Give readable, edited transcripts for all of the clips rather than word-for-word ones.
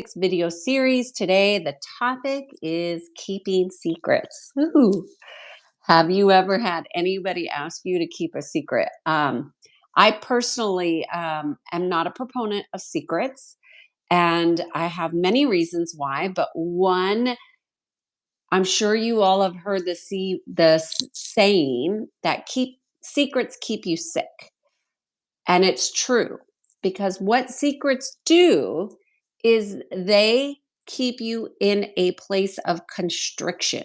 topics video series. Today, the topic is keeping secrets. Ooh. Have you ever had anybody ask you to keep a secret? I personally am not a proponent of secrets, and I have many reasons why. But one, I'm sure you all have heard the saying that keep secrets keep you sick. And it's true because what secrets do is they keep you in a place of constriction.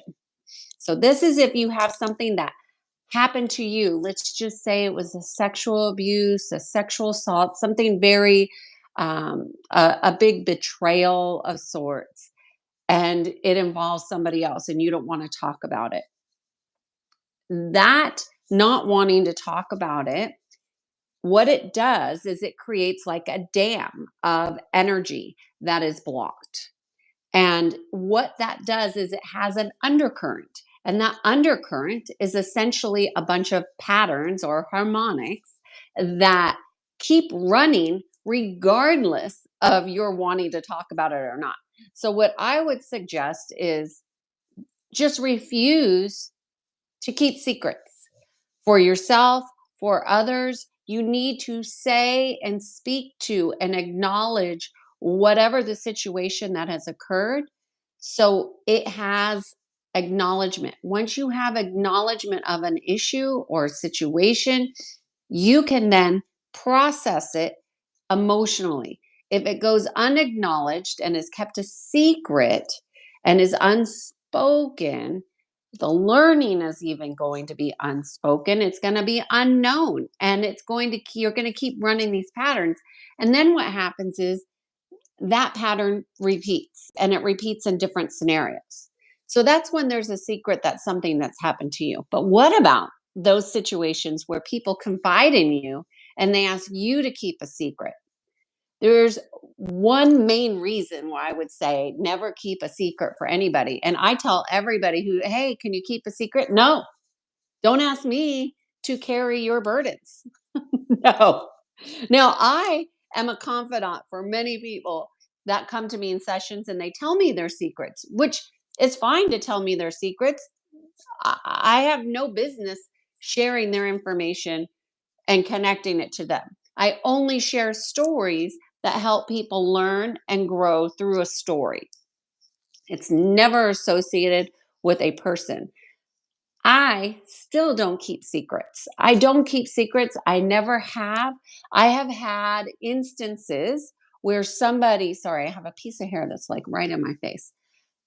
So, this is if you have something that happened to you. Let's just say it was a sexual abuse, a sexual assault, something very, a big betrayal of sorts, and it involves somebody else, and you don't want to talk about it. That not wanting to talk about it, what it does is it creates like a dam of energy that is blocked. And what that does is it has an undercurrent. And that undercurrent is essentially a bunch of patterns or harmonics that keep running regardless of your wanting to talk about it or not. So, what I would suggest is just refuse to keep secrets for yourself, for others. You need to say and speak to and acknowledge whatever the situation that has occurred. So it has acknowledgement. Once you have acknowledgement of an issue or situation, you can then process it emotionally. If it goes unacknowledged and is kept a secret and is unspoken, the learning is even going to be unspoken. It's going to be unknown, and you're going to keep running these patterns. And then what happens is that pattern repeats, and it repeats in different scenarios. So that's when there's a secret that's something that's happened to you. But what about those situations where people confide in you and they ask you to keep a secret? There's one main reason why I would say never keep a secret for anybody. And I tell everybody hey, can you keep a secret? No, don't ask me to carry your burdens. No. Now, I am a confidant for many people that come to me in sessions and they tell me their secrets, which is fine to tell me their secrets. I have no business sharing their information and connecting it to them. I only share stories that help people learn and grow through a story. It's never associated with a person. I still don't keep secrets. I don't keep secrets. I never have. I have had instances where sorry, I have a piece of hair that's like right in my face.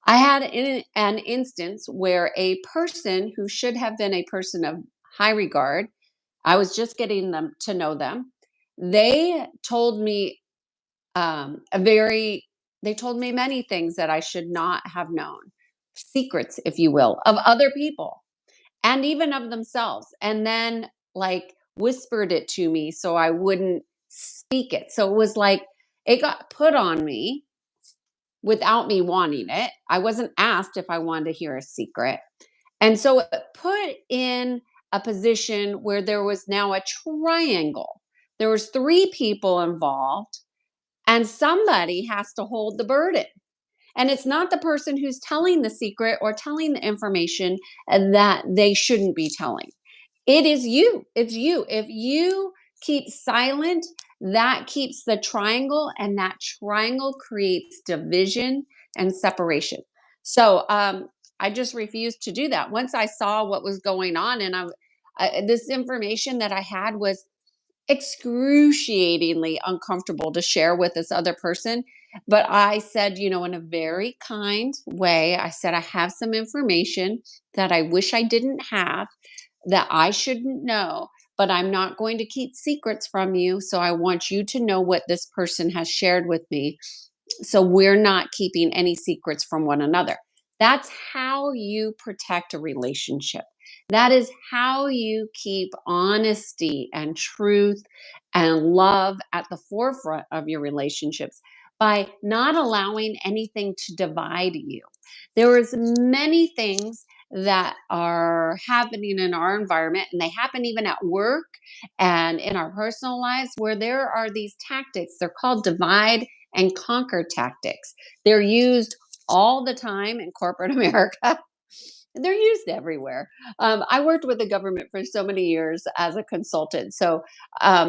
I had an instance where a person who should have been a person of high regard, I was just getting them to know them. They told me they told me many things that I should not have known, secrets, if you will, of other people and even of themselves. And then, like, whispered it to me so I wouldn't speak it. So it was like it got put on me without me wanting it. I wasn't asked if I wanted to hear a secret. And so it put in a position where there was now a triangle. There was three people involved, and somebody has to hold the burden. And it's not the person who's telling the secret or telling the information that they shouldn't be telling. It is you. It's you. If you keep silent, that keeps the triangle, and that triangle creates division and separation. So I just refused to do that. Once I saw what was going on, and this information that I had was excruciatingly uncomfortable to share with this other person. But I said, in a very kind way, I said, I have some information that I wish I didn't have, that I shouldn't know, but I'm not going to keep secrets from you. So I want you to know what this person has shared with me. So we're not keeping any secrets from one another. That's how you protect a relationship. That is how you keep honesty and truth and love at the forefront of your relationships, by not allowing anything to divide you. There is many things that are happening in our environment, and they happen even at work and in our personal lives, where there are these tactics. They're called divide and conquer tactics. They're used all the time in corporate America. They're used everywhere. I worked with the government for so many years as a consultant. So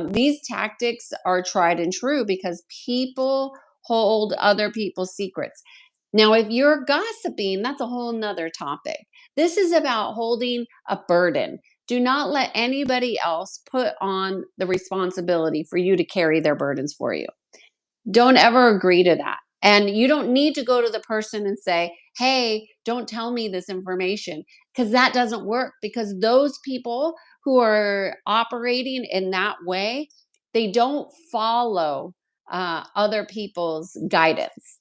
these tactics are tried and true because people hold other people's secrets. Now, if you're gossiping, that's a whole nother topic. This is about holding a burden. Do not let anybody else put on the responsibility for you to carry their burdens for you. Don't ever agree to that. And you don't need to go to the person and say, hey, don't tell me this information, because that doesn't work. Because those people who are operating in that way, they don't follow other people's guidance.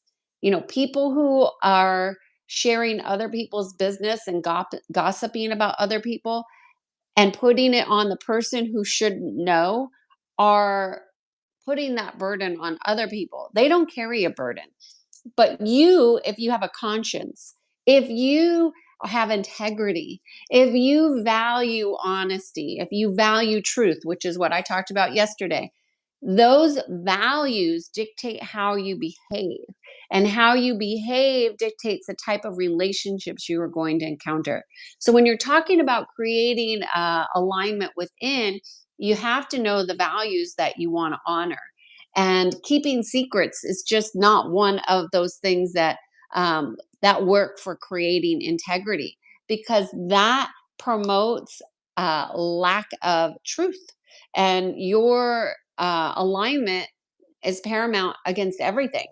People who are sharing other people's business and gossiping about other people and putting it on the person who shouldn't know are putting that burden on other people. They don't carry a burden. But you, if you have a conscience, if you have integrity, if you value honesty, if you value truth, which is what I talked about yesterday, those values dictate how you behave. And how you behave dictates the type of relationships you are going to encounter. So, when you're talking about creating alignment within, you have to know the values that you want to honor. And keeping secrets is just not one of those things that work for creating integrity, because that promotes lack of truth, and your alignment is paramount against everything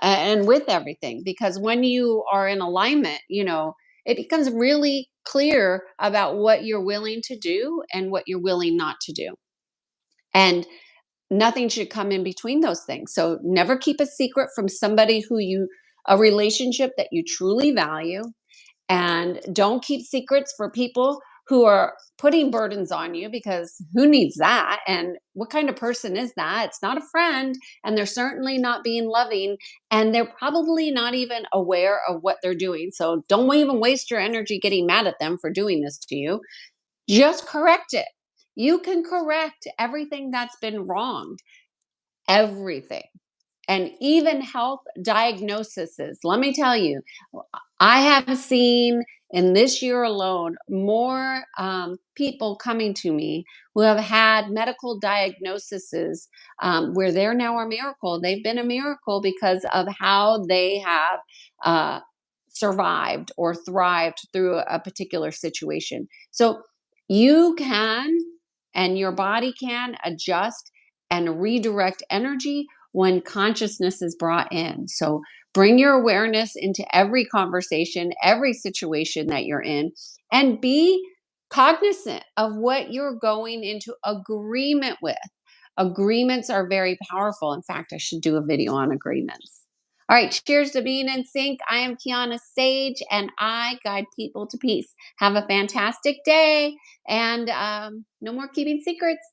and with everything. Because when you are in alignment, it becomes really clear about what you're willing to do and what you're willing not to do. And nothing should come in between those things. So never keep a secret from somebody a relationship that you truly value. And don't keep secrets for people who are putting burdens on you, because who needs that? And what kind of person is that? It's not a friend, and they're certainly not being loving, and they're probably not even aware of what they're doing. So don't even waste your energy getting mad at them for doing this to you. Just correct it. You can correct everything that's been wronged, everything. And even health diagnoses. Let me tell you, I have seen in this year alone more people coming to me who have had medical diagnoses where they're now a miracle. They've been a miracle because of how they have uh, survived or thrived through a particular situation. So you can, and your body can adjust and redirect energy when consciousness is brought in. So bring your awareness into every conversation, every situation that you're in, and be cognizant of what you're going into agreement with. Agreements are very powerful. In fact, I should do a video on agreements. All right, cheers to being in sync. I am Kiana Sage, and I guide people to peace. Have a fantastic day, and no more keeping secrets.